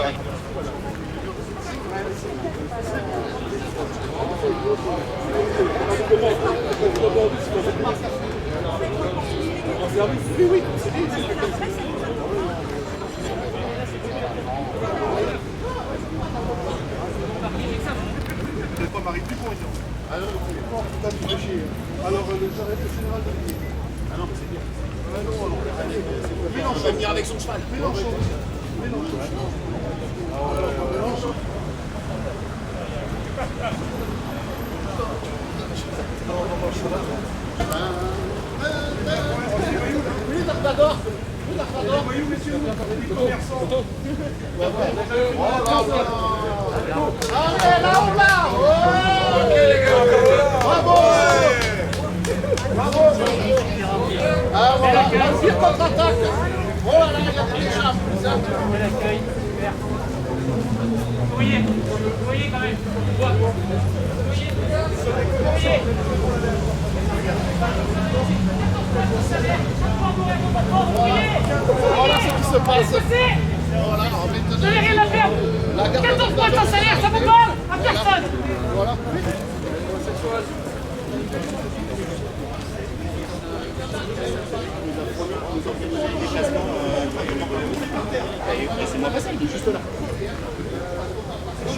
Oui. Marie, plus pour alors, le général de l'Union. Ah non, mais c'est bien. Ah non, Mélenchon. Il va venir avec son cheval. Mélenchon. Oui, Darfador. Voyons, messieurs, commerçants. Allez, là, on l'a. Ok, les gars. Bravo. Ah, voilà, vas-y, contre-attaque. Oh là là, il y a des chambres. Bel accueil, super. Voyez quand même. Voilà ce qui se passe. Voilà, vous n'avez rien à faire. 14 mois de salaire, ça vous parle à personne. Voilà. C'est moi pas ça, il est juste là. C'est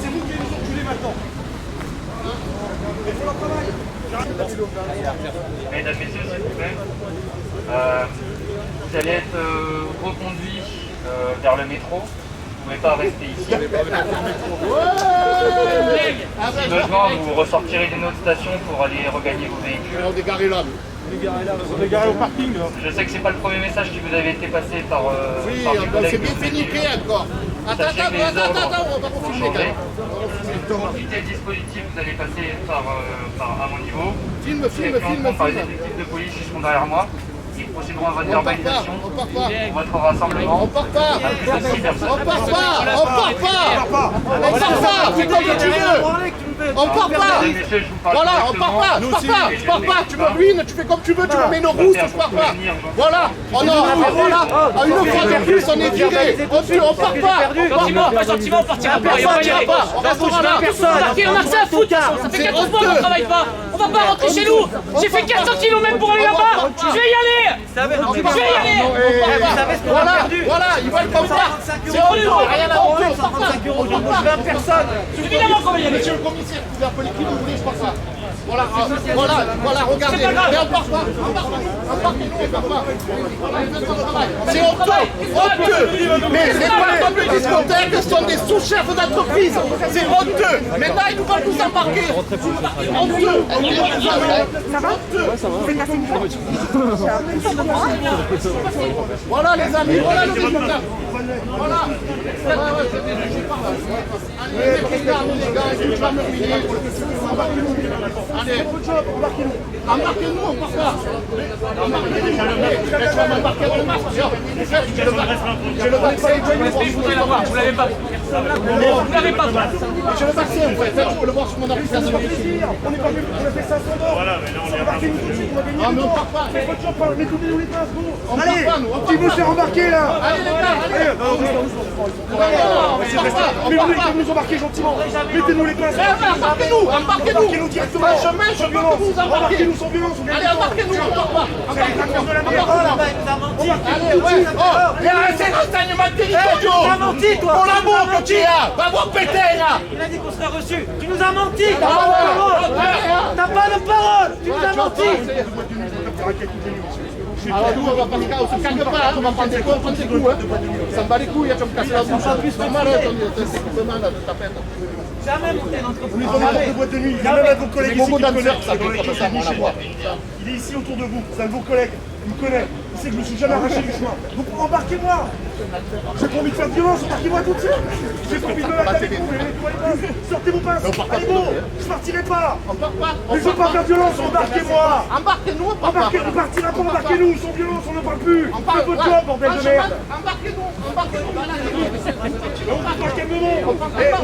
vous qui les enculés maintenant. Il faut leur travail. Mesdames, Messieurs, s'il vous plaît, vous allez être reconduits vers le métro. Vous ne pouvez pas rester ici. Si besoin, vous ressortirez d'une autre station pour aller regagner vos véhicules. On est garé là. On est garé au parking. Je sais que c'est pas le premier message qui vous avait été passé par Oui, par mes collègues. c'est bien fait niquer encore. Attends, on va confirmer quand même. Profitez du dispositif, vous allez passer à mon niveau. Filme. Par les effectifs de police qui seront derrière moi. Ils procéderont à votre verbalisation. On part pas. Votre rassemblement. On part pas. Plus de 6 personnes. On part pas. C'est comme tu veux. On part pas. Voilà, on part pas. Je pars pas. Tu me ruines, tu fais comme tu veux, tu me mets une rousse, je pars pas. Voilà. Voilà. Une fois de plus, on est viré. On part pas. Gentiment, on partira pas. Personne n'ira pas. On restera là. On a que ça à foutre. Ça fait 14 mois qu'on ne travaille pas. On va pas rentrer chez nous. J'ai fait 400 km pour aller là-bas. Je vais y aller. Voilà, ils veulent qu'on parte. C'est rien à voir. 135 euros, j'en mange 20 personnes. Évidemment qu'on va y aller. Monsieur le commissaire, vous pouvez appeler qui vous voulez, je pars pas. Voilà, regardez. Mais on part pas. On part pas. C'est honteux. Mais les patrons de discothèques sont des sous-chefs d'entreprise. C'est honteux. Maintenant, ils nous veulent nous embarquer. Honteux. Ça va? C'est cassé une fois. Voilà les amis, voilà le résultat. Voilà. Allez, regardez les gars, je vais me ruiner. Allez, embarquez-nous, on part pas. Embarquez-nous, j'ai le vaccin, vous l'avez pas. J'ai le vaccin, vous pouvez le voir sur mon application. On est pas venu, on a fait ça sans Voilà, mais là on est Non, mais on part pas. Mettez-nous les pinces, bon. On part pas, nous. Qui veut se faire embarquer là? Allez les gars, allez. Mais vous voulez nous embarquer gentiment. Mettez-nous les pinces. Embarquez-nous directement. Chemin, je veux que vous embarquez. Embarquez-nous sans violence. Allez, embarquez-nous, on part pas. De la merde. Allez, ouais. Il y a ces renseignements territoriaux. Tu nous as menti, toi. Pour l'amour que tu as. Va voir péter, là. Il a dit qu'on serait reçu. Tu nous as menti. T'as pas de parole. T'as pas de parole. Tu nous as menti. Alors nous, on va pas se calme pas, on va prendre des coups, Ça me bat les couilles, tu vas me casser la bouche. C'est malade, c'est malade, ta peine. Jamais monter l'entreprise. Vous nous emmenez de boîte de nuit. Il y a même un de vos collègues ici qui me connaît. Ça, Il est ici autour de vous. C'est un de vos collègues. Il me connaît. Il sait que je me suis jamais arraché du chemin. Donc embarquez-moi. J'ai pas envie de faire de violence. Embarquez-moi tout de suite. J'ai pas envie de me battre avec vous. Sortez vos pinces. Allez bon. Je partirai pas. on part pas. Mais je veux pas faire de violence. Embarquez-moi. Embarquez-nous, on part pas. On partira pas. Embarquez-nous. Sans violence, on ne parle plus. Faites votre job, bordel de merde. Embarquez-nous. Calmement. On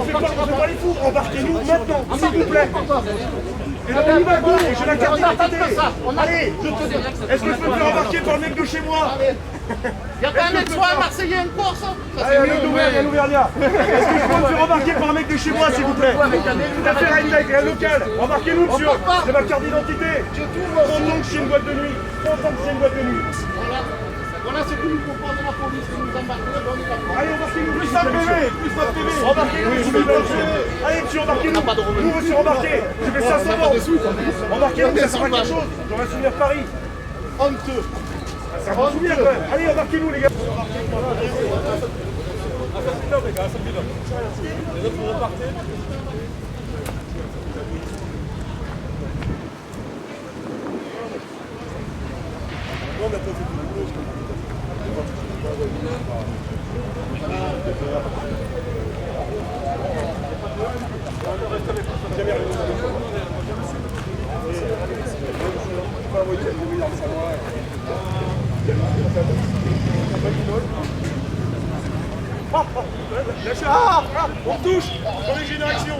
fait pas les fous. Embarquez-nous maintenant, s'il vous plaît. Mais non, on y va, go, j'ai la carte d'identité. Allez, est-ce que je peux me faire embarquer par le mec de chez moi? Il y a pas un mec soit un Marseillais, une course. Allez, il y a l'Auvergnat. Est-ce que je peux me faire embarquer par un mec de chez moi, s'il vous plaît? L'affaire avec un local. Embarquez-nous, monsieur. J'ai ma carte d'identité. 30 ans que je suis une boîte de nuit. 30 ans que je suis une boîte de nuit. Voilà ce que nous propose la police, de nous embarquer, on y va. Allez, embarquez-nous. Plus un PV, plus un PV. Embarquez-nous, monsieur. Allez, monsieur, embarquez-nous. Nous, monsieur, embarquez. J'ai fait 500 morts. Embarquez-nous, ça sert à quelque chose. J'aurais un souvenir Paris. Honteux. C'est un bon souvenir, quand même. Allez, embarquez-nous, les gars. On touche. Prenez génération.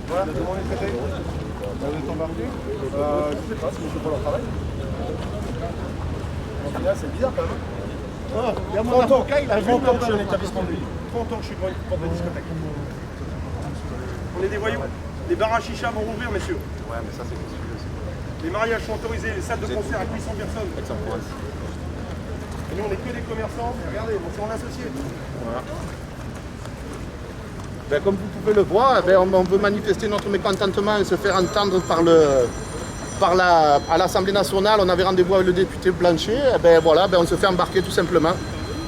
Voilà, comment on est traité? Vous êtes embarqué? Je sais pas, si je fais pas leur travail. C'est bizarre quand même. Il y a mon avocat, il a 30 ans que je suis un établissement de nuit. 30 ans que je suis porte de discothèque. On est des voyous. Les bars à chicha vont rouvrir, messieurs. Ouais, mais ça c'est possible aussi. Les mariages sont autorisés, les salles de concert à 800 personnes. Et nous, on n'est que des commerçants. Regardez, on s'en associé. Voilà. Ben, comme vous pouvez le voir, ben, on veut manifester notre mécontentement et se faire entendre à l'Assemblée nationale. On avait rendez-vous avec le député Blanchet. Et ben, voilà, ben, on se fait embarquer tout simplement.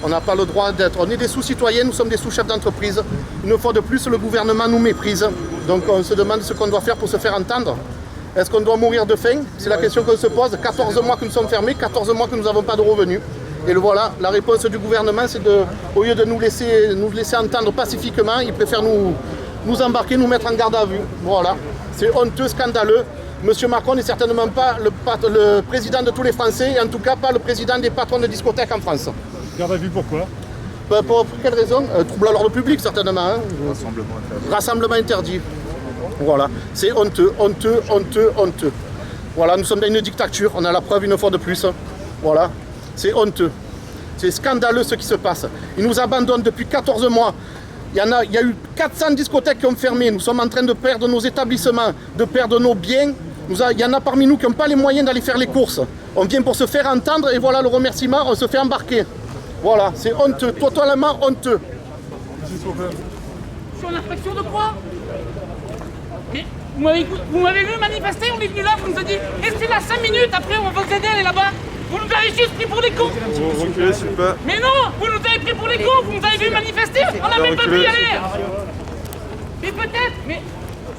On n'a pas le droit d'être... On est des sous-citoyens, nous sommes des sous-chefs d'entreprise. Une fois de plus, le gouvernement nous méprise. Donc on se demande ce qu'on doit faire pour se faire entendre. Est-ce qu'on doit mourir de faim? C'est la question qu'on se pose. 14 mois que nous sommes fermés, 14 mois que nous n'avons pas de revenus. Et voilà, la réponse du gouvernement, c'est au lieu de nous laisser entendre pacifiquement, ils préfèrent nous embarquer, nous mettre en garde à vue. Voilà, c'est honteux, scandaleux. Monsieur Macron n'est certainement pas le président de tous les Français, et en tout cas pas le président des patrons de discothèques en France. Garde à vue pourquoi? Ben, pour quelle raison? Trouble à l'ordre public certainement. Hein. Rassemblement interdit. Rassemblement interdit. Voilà, c'est honteux, honteux, honteux, honteux. Voilà, nous sommes dans une dictature, on a la preuve une fois de plus. Voilà, c'est honteux. C'est scandaleux ce qui se passe. Ils nous abandonnent depuis 14 mois. Il y a eu 400 discothèques qui ont fermé. Nous sommes en train de perdre nos établissements, de perdre nos biens. Il y en a parmi nous qui n'ont pas les moyens d'aller faire les courses. On vient pour se faire entendre et voilà le remerciement, on se fait embarquer. Voilà, c'est honteux, totalement honteux. Je suis en infraction de quoi? Mais vous m'avez vu manifester, on est venu là, vous nous avez dit restez là 5 minutes, après on va vous aider à aller là-bas. Vous nous avez juste pris pour des cons. Reculez, super. Mais non, vous nous avez pris pour des cons, vous nous avez vu manifester, on n'a même pas pu y aller. Mais peut-être, mais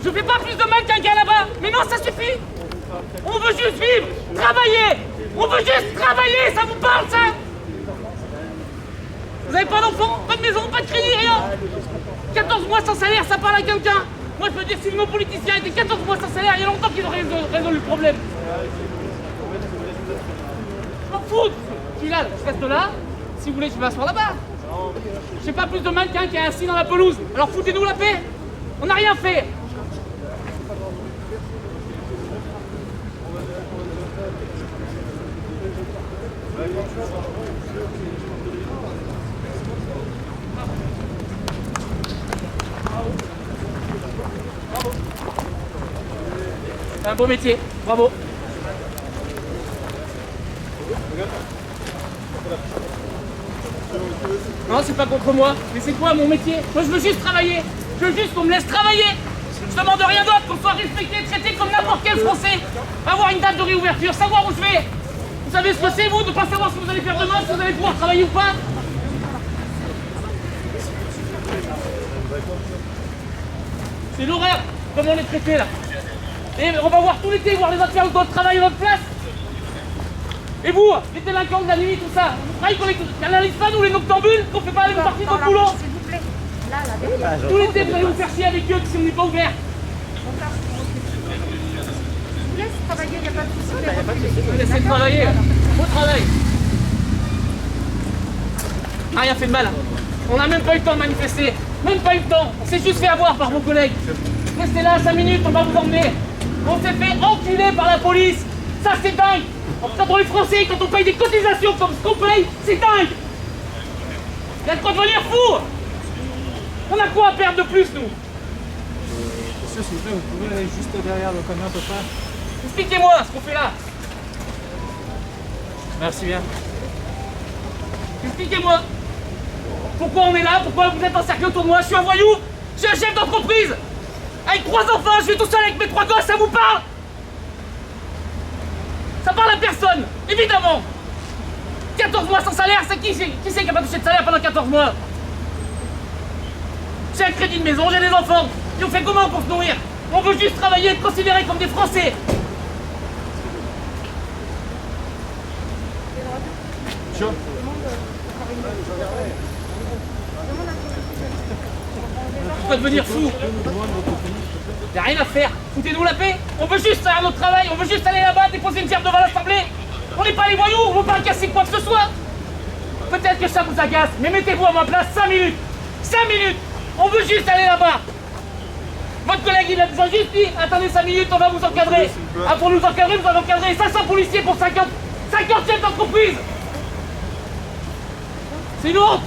je fais pas plus de mal qu'un gars là-bas. Mais non, ça suffit. On veut juste vivre, travailler. On veut juste travailler, ça vous parle ça? Vous avez pas d'enfants, pas de maison, pas de crédit, rien. 14 mois sans salaire, ça parle à quelqu'un. Moi je peux dire, si nos politiciens étaient 14 mois sans salaire, il y a longtemps qu'ils auraient résolu le problème. Je m'en fous. Je suis là, je reste là. Si vous voulez, je vais m'asseoir là-bas. Je fais pas plus de mal qu'un qui est assis dans la pelouse. Alors foutez-nous la paix. On n'a rien fait. C'est un beau métier, bravo. Non, c'est pas contre moi, mais c'est quoi mon métier? Moi je veux juste travailler, je veux juste qu'on me laisse travailler. Je demande rien d'autre, qu'on soit respecté, traité comme n'importe quel Français. Avoir une date de réouverture, savoir où je vais. Vous savez ce que c'est vous, de pas savoir ce que vous allez faire demain, si vous allez pouvoir travailler ou pas? C'est l'horreur, comment on est traité là. Et on va voir tout l'été, voir les autres faire d'autres travail à notre place. Et vous, les délinquants de la nuit, tout ça, vous croyez qu'on n'analyse pas nous les noctambules, qu'on fait pas la même partie de notre boulot? S'il vous plaît. Là, derrière. Tout l'été, vous allez vous faire chier avec eux si on n'est pas ouvert. Je vous laisse travailler, il n'y a pas de souci. Laissez travailler, au travail. On n'a rien fait de mal. On n'a même pas eu le temps de manifester. Même pas eu le temps. On s'est juste fait avoir par vos collègues. Restez là 5 minutes, on va vous emmener. On s'est fait enculer par la police. Ça, c'est dingue. Quand on est français, quand on paye des cotisations comme ce qu'on paye, c'est dingue. Il y a de quoi devenir fou. On a quoi à perdre de plus, nous? Monsieur, s'il vous plaît, vous pouvez aller juste derrière le camion à peu près. Expliquez-moi ce qu'on fait là. Merci bien. Expliquez-moi. Pourquoi on est là? Pourquoi vous êtes encerclés autour de moi? Je suis un voyou. Je suis un chef d'entreprise. Avec 3 enfants, je suis tout seul avec mes 3 gosses, ça vous parle? Ça parle à personne, évidemment. 14 mois sans salaire, c'est qui c'est qui n'a pas touché de salaire pendant 14 mois? J'ai un crédit de maison, j'ai des enfants. Et on fait comment pour se nourrir? On veut juste travailler et être considérés comme des Français. On va devenir fou. Il n'y a rien à faire. Foutez-nous la paix. On veut juste faire notre travail. On veut juste aller là-bas, déposer une gerbe devant l'Assemblée. On n'est pas les voyous. On ne veut pas casser quoi que ce soit. Peut-être que ça vous agace, mais mettez-vous à ma place 5 minutes. 5 minutes. On veut juste aller là-bas. Votre collègue, il a déjà juste dit, attendez 5 minutes, on va vous encadrer. Ah, pour nous encadrer, vous allez encadrer 500 policiers pour 50 chefs d'entreprise. C'est une honte.